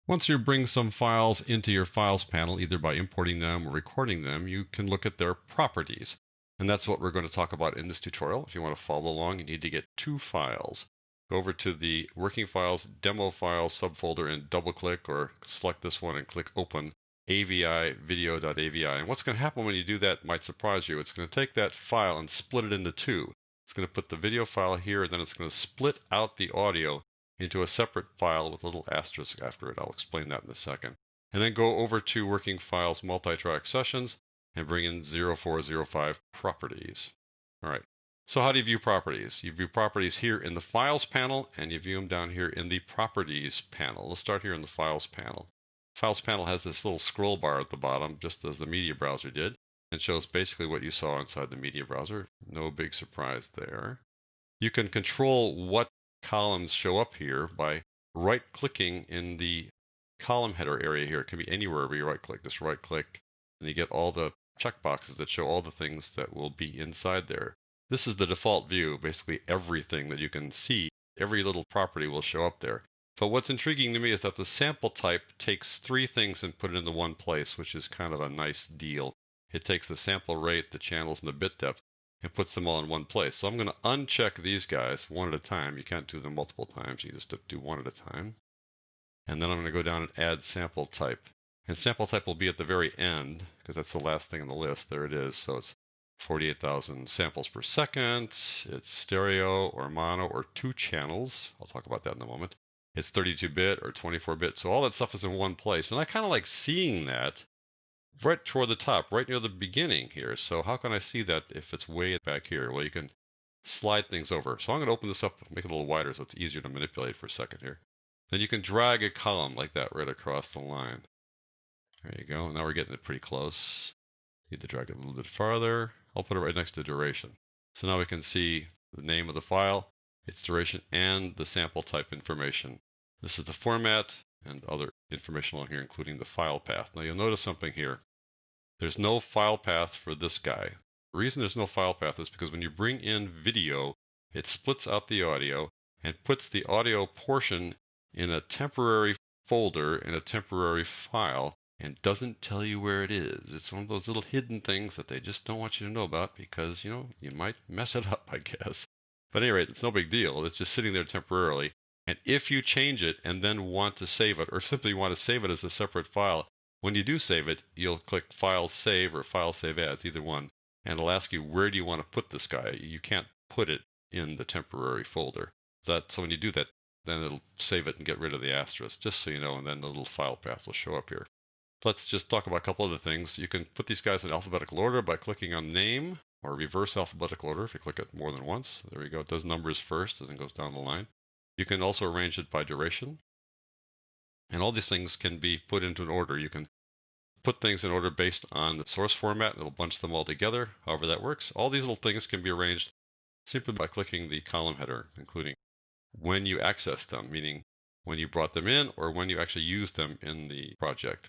Once you bring some files into your Files panel, either by importing them or recording them, you can look at their properties. And that's what we're going to talk about in this tutorial. If you want to follow along, you need to get two files. Go over to the Working Files, Demo Files subfolder and double-click or select this one and click Open AVI video.avi. And what's going to happen when you do that might surprise you. It's going to take that file and split it into two. It's going to put the video file here, and then it's going to split out the audio into a separate file with a little asterisk after it. I'll explain that in a second. And then go over to Working Files, Multi-Track Sessions, and bring in 0405 Properties. All right. So how do you view properties? You view properties here in the Files panel, and you view them down here in the Properties panel. Let's start here in the Files panel. Files panel has this little scroll bar at the bottom, just as the media browser did. It shows basically what you saw inside the media browser. No big surprise there. You can control what columns show up here by right-clicking in the column header area here. It can be anywhere where you right-click. Just right-click, and you get all the checkboxes that show all the things that will be inside there. This is the default view. Basically, everything that you can see, every little property will show up there. But what's intriguing to me is that the sample type takes three things and put it into one place, which is kind of a nice deal. It takes the sample rate, the channels, and the bit depth, and puts them all in one place. So I'm going to uncheck these guys one at a time. You can't do them multiple times. You just have to do one at a time. And then I'm going to go down and add sample type. And sample type will be at the very end, because that's the last thing on the list. There it is. So it's 48,000 samples per second. It's stereo or mono or two channels. I'll talk about that in a moment. It's 32-bit or 24-bit. So all that stuff is in one place. And I kind of like seeing that right toward the top, right near the beginning here. So how can I see that if it's way back here? Well, you can slide things over. So I'm going to open this up, make it a little wider so it's easier to manipulate for a second here. Then you can drag a column like that right across the line. There you go. Now we're getting it pretty close. Need to drag it a little bit farther. I'll put it right next to duration. So now we can see the name of the file, its duration, and the sample type information. This is the format and other information on here, including the file path. Now you'll notice something here. There's no file path for this guy. The reason there's no file path is because when you bring in video, it splits out the audio and puts the audio portion in a temporary folder in a temporary file and doesn't tell you where it is. It's one of those little hidden things that they just don't want you to know about because, you might mess it up, I guess. But at any rate, it's no big deal. It's just sitting there temporarily. And if you change it and then want to save it, or simply want to save it as a separate file, when you do save it, you'll click File Save or File Save As, either one, and it'll ask you where do you want to put this guy. You can't put it in the temporary folder. So when you do that, then it'll save it and get rid of the asterisk, just so you know, and then the little file path will show up here. Let's just talk about a couple other things. You can put these guys in alphabetical order by clicking on Name, or reverse alphabetical order if you click it more than once. There we go. It does numbers first and then goes down the line. You can also arrange it by duration. And all these things can be put into an order. You can put things in order based on the source format, and it'll bunch them all together, however that works. All these little things can be arranged simply by clicking the column header, including when you access them, meaning when you brought them in or when you actually used them in the project.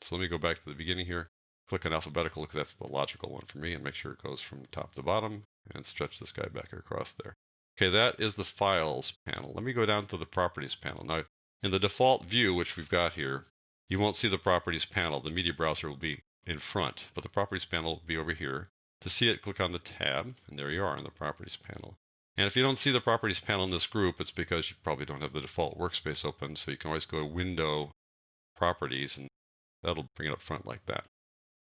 So let me go back to the beginning here, click on alphabetical because that's the logical one for me, and make sure it goes from top to bottom and stretch this guy back across there. Okay, that is the Files panel. Let me go down to the Properties panel. Now, in the default view, which we've got here, you won't see the Properties panel. The media browser will be in front, but the Properties panel will be over here. To see it, click on the tab, and there you are in the Properties panel. And if you don't see the Properties panel in this group, it's because you probably don't have the default workspace open, so you can always go to Window, Properties, and that'll bring it up front like that.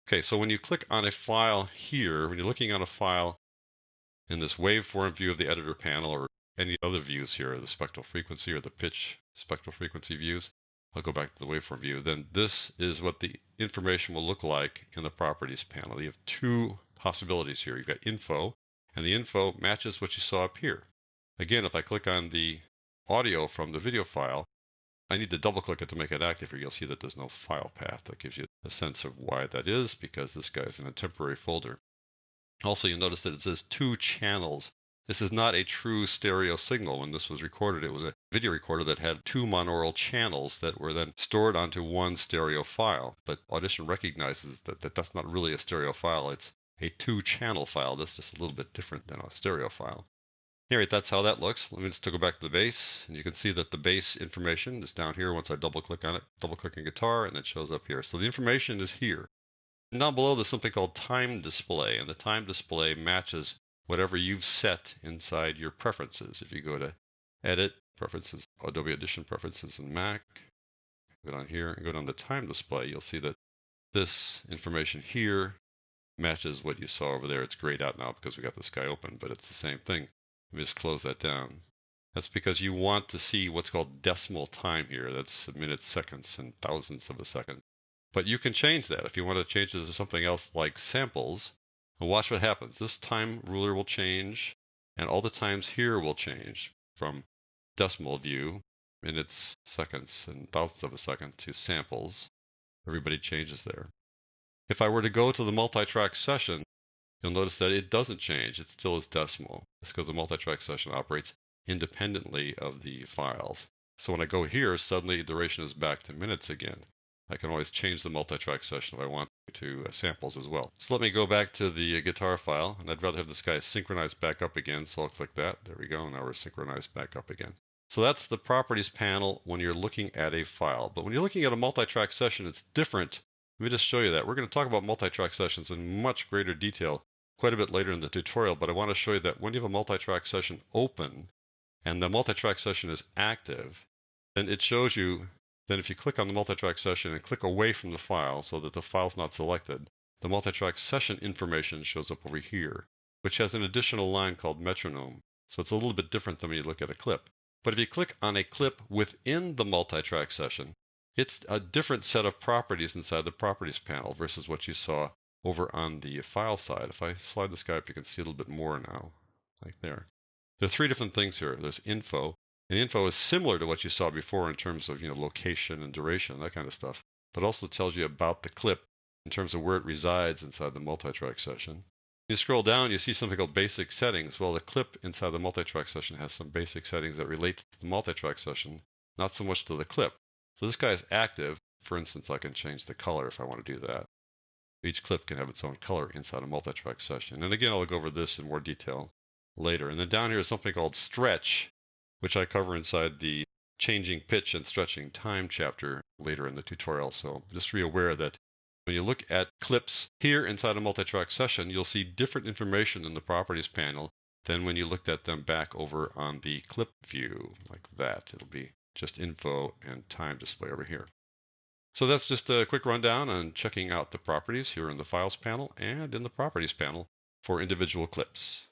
Okay, so when you click on a file here, when you're looking on a file in this waveform view of the editor panel or any other views here, the spectral frequency or the pitch spectral frequency views, I'll go back to the waveform view, then this is what the information will look like in the Properties panel. You have two possibilities here. You've got info, and the info matches what you saw up here. Again, if I click on the audio from the video file, I need to double click it to make it active here. You'll see that there's no file path. That gives you a sense of why that is, because this guy's in a temporary folder. Also, you'll notice that it says two channels. This is not a true stereo signal. When this was recorded, it was a video recorder that had two monaural channels that were then stored onto one stereo file. But Audition recognizes that that's not really a stereo file. It's a two-channel file. That's just a little bit different than a stereo file. Anyway, that's how that looks. Let me just go back to the base, and you can see that the base information is down here once I double click on it, double click on guitar, and it shows up here. So the information is here. And down below, there's something called time display, and the time display matches whatever you've set inside your preferences. If you go to Edit, Preferences, Adobe Audition Preferences in Mac, go down here and go down to time display, you'll see that this information here matches what you saw over there. It's grayed out now because we got this guy open, but it's the same thing. Let me just close that down. That's because you want to see what's called decimal time here. That's minutes, seconds, and thousandths of a second. But you can change that. If you want to change it to something else like samples, and watch what happens. This time ruler will change, and all the times here will change from decimal view, minutes, seconds, and thousandths of a second, to samples. Everybody changes there. If I were to go to the multi-track session, you'll notice that it doesn't change. It still is decimal. It's because the multi-track session operates independently of the files. So when I go here, suddenly the duration is back to minutes again. I can always change the multi-track session if I want to samples as well. So let me go back to the guitar file, and I'd rather have this guy synchronized back up again, so I'll click that. There we go. Now we're synchronized back up again. So that's the properties panel when you're looking at a file. But when you're looking at a multi-track session, it's different. Let me just show you that. We're going to talk about multi-track sessions in much greater detail quite a bit later in the tutorial, but I want to show you that when you have a multi-track session open and the multi-track session is active, then it shows you that if you click on the multi-track session and click away from the file so that the file's not selected, the multi-track session information shows up over here, which has an additional line called metronome. So it's a little bit different than when you look at a clip. But if you click on a clip within the multi-track session, it's a different set of properties inside the properties panel versus what you saw over on the file side. If I slide this guy up, you can see a little bit more now, like there. There are three different things here. There's info, and info is similar to what you saw before in terms of, location and duration, that kind of stuff, but also tells you about the clip in terms of where it resides inside the multi-track session. You scroll down, you see something called basic settings. Well, the clip inside the multi-track session has some basic settings that relate to the multi-track session, not so much to the clip. So this guy is active. For instance, I can change the color if I want to do that. Each clip can have its own color inside a multi-track session. And again, I'll go over this in more detail later. And then down here is something called stretch, which I cover inside the changing pitch and stretching time chapter later in the tutorial. So just be aware that when you look at clips here inside a multi-track session, you'll see different information in the properties panel than when you looked at them back over on the clip view, like that. It'll be just info and time display over here. So that's just a quick rundown on checking out the properties here in the Files panel and in the Properties panel for individual clips.